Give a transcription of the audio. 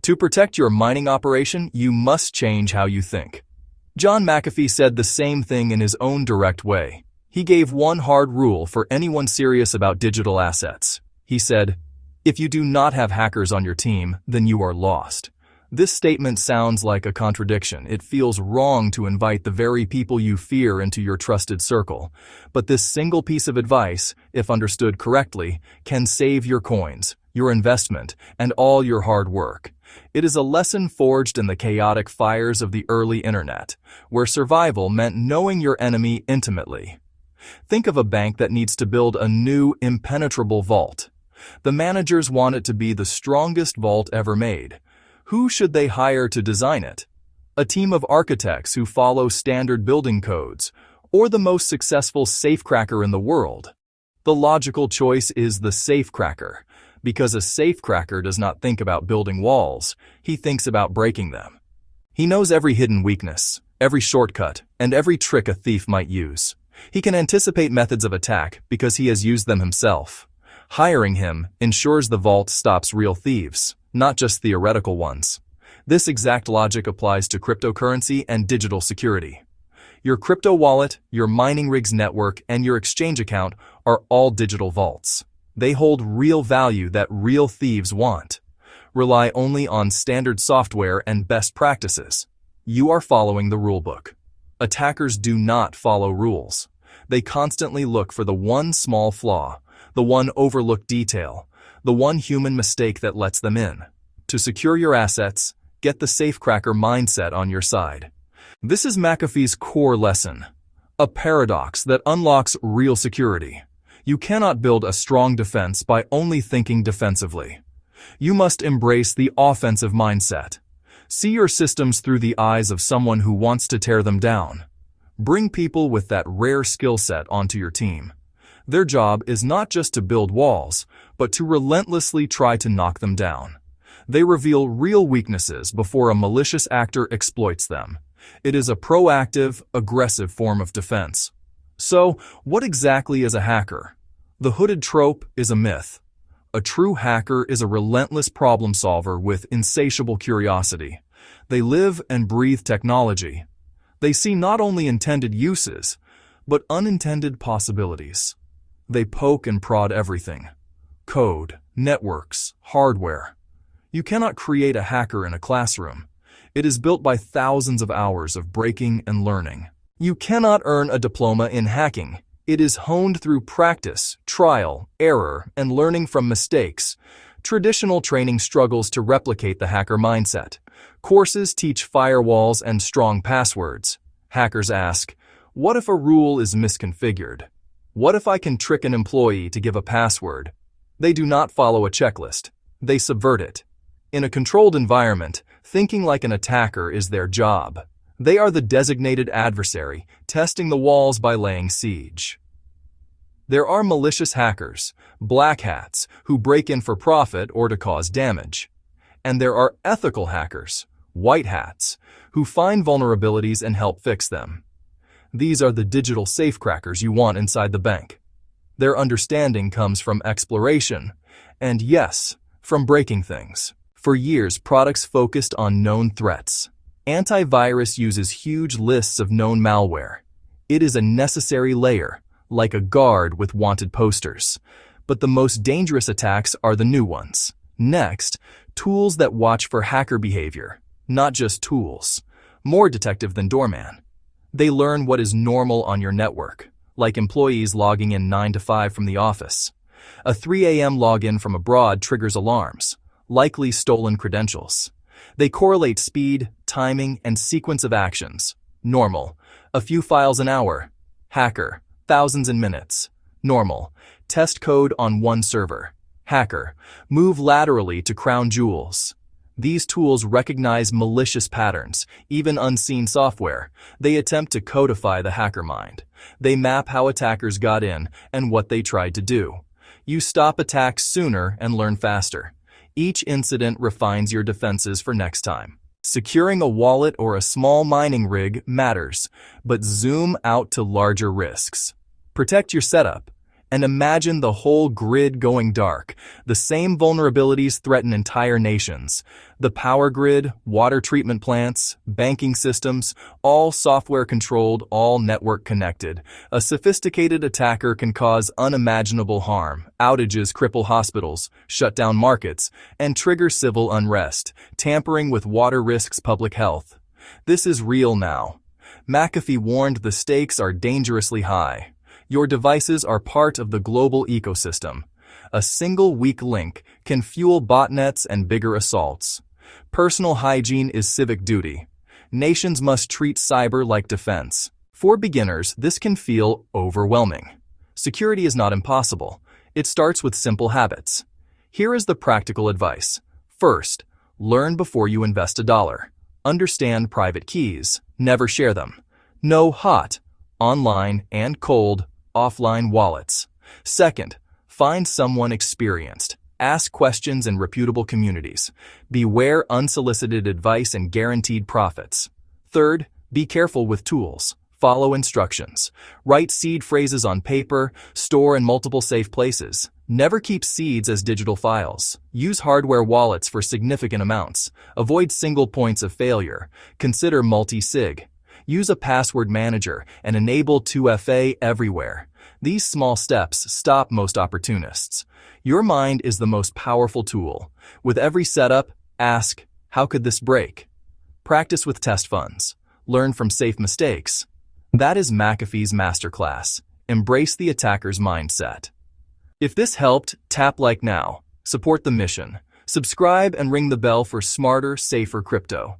To protect your mining operation, you must change how you think. John McAfee said the same thing in his own direct way. He gave one hard rule for anyone serious about digital assets. He said, "If you do not have hackers on your team, then you are lost." This statement sounds like a contradiction. It feels wrong to invite the very people you fear into your trusted circle. But this single piece of advice, if understood correctly, can save your coins, your investment, and all your hard work. It is a lesson forged in the chaotic fires of the early internet, where survival meant knowing your enemy intimately. Think of a bank that needs to build a new, impenetrable vault. The managers want it to be the strongest vault ever made. Who should they hire to design it? A team of architects who follow standard building codes, or the most successful safecracker in the world? The logical choice is the safecracker, because a safecracker does not think about building walls, he thinks about breaking them. He knows every hidden weakness, every shortcut, and every trick a thief might use. He can anticipate methods of attack because he has used them himself. Hiring him ensures the vault stops real thieves, not just theoretical ones. This exact logic applies to cryptocurrency and digital security. Your crypto wallet, your mining rigs network, and your exchange account are all digital vaults. They hold real value that real thieves want. Rely only on standard software and best practices. You are following the rulebook. Attackers do not follow rules. They constantly look for the one small flaw, the one overlooked detail, the one human mistake that lets them in. To secure your assets, get the safecracker mindset on your side. This is McAfee's core lesson, a paradox that unlocks real security. You cannot build a strong defense by only thinking defensively. You must embrace the offensive mindset. See your systems through the eyes of someone who wants to tear them down. Bring people with that rare skill set onto your team. Their job is not just to build walls, but to relentlessly try to knock them down. They reveal real weaknesses before a malicious actor exploits them. It is a proactive, aggressive form of defense. So, what exactly is a hacker? The hooded trope is a myth. A true hacker is a relentless problem solver with insatiable curiosity. They live and breathe technology. They see not only intended uses, but unintended possibilities. They poke and prod everything. Code, networks, hardware. You cannot create a hacker in a classroom. It is built by thousands of hours of breaking and learning. You cannot earn a diploma in hacking. It is honed through practice, trial, error, and learning from mistakes. Traditional training struggles to replicate the hacker mindset. Courses teach firewalls and strong passwords. Hackers ask, what if a rule is misconfigured? What if I can trick an employee to give a password? They do not follow a checklist. They subvert it. In a controlled environment, thinking like an attacker is their job. They are the designated adversary, testing the walls by laying siege. There are malicious hackers, black hats, who break in for profit or to cause damage. And there are ethical hackers, white hats, who find vulnerabilities and help fix them. These are the digital safecrackers you want inside the bank. Their understanding comes from exploration, and yes, from breaking things. For years, products focused on known threats. Antivirus uses huge lists of known malware. It is a necessary layer, like a guard with wanted posters. But the most dangerous attacks are the new ones. Next, tools that watch for hacker behavior. Not just tools. More detective than doorman. They learn what is normal on your network, like employees logging in 9 to 5 from the office. A 3 a.m. login from abroad triggers alarms, likely stolen credentials. They correlate speed, timing, and sequence of actions. Normal, a few files an hour. Hacker, thousands in minutes. Normal, test code on one server. Hacker, move laterally to crown jewels. These tools recognize malicious patterns, even unseen software. They attempt to codify the hacker mind. They map how attackers got in and what they tried to do. You stop attacks sooner and learn faster. Each incident refines your defenses for next time. Securing a wallet or a small mining rig matters, but zoom out to larger risks. Protect your setup, And imagine the whole grid going dark. The same vulnerabilities threaten entire nations. The power grid, water treatment plants, banking systems, all software-controlled, all network-connected. A sophisticated attacker can cause unimaginable harm. Outages cripple hospitals, shut down markets, and trigger civil unrest. Tampering with water risks public health. This is real now. McAfee warned the stakes are dangerously high. Your devices are part of the global ecosystem. A single weak link can fuel botnets and bigger assaults. Personal hygiene is civic duty. Nations must treat cyber like defense. For beginners, this can feel overwhelming. Security is not impossible. It starts with simple habits. Here is the practical advice. First, learn before you invest $1. Understand private keys. Never share them. Know hot, online, and cold, offline wallets. Second, find someone experienced. Ask questions in reputable communities. Beware unsolicited advice and guaranteed profits. Third, be careful with tools. Follow instructions. Write seed phrases on paper, store in multiple safe places. Never keep seeds as digital files. Use hardware wallets for significant amounts. Avoid single points of failure. Consider multi-sig. Use a password manager and enable 2FA everywhere. These small steps stop most opportunists. Your mind is the most powerful tool. With every setup, ask, how could this break? Practice with test funds. Learn from safe mistakes. That is McAfee's masterclass. Embrace the attacker's mindset. If this helped, tap like now. Support the mission. Subscribe and ring the bell for smarter, safer crypto.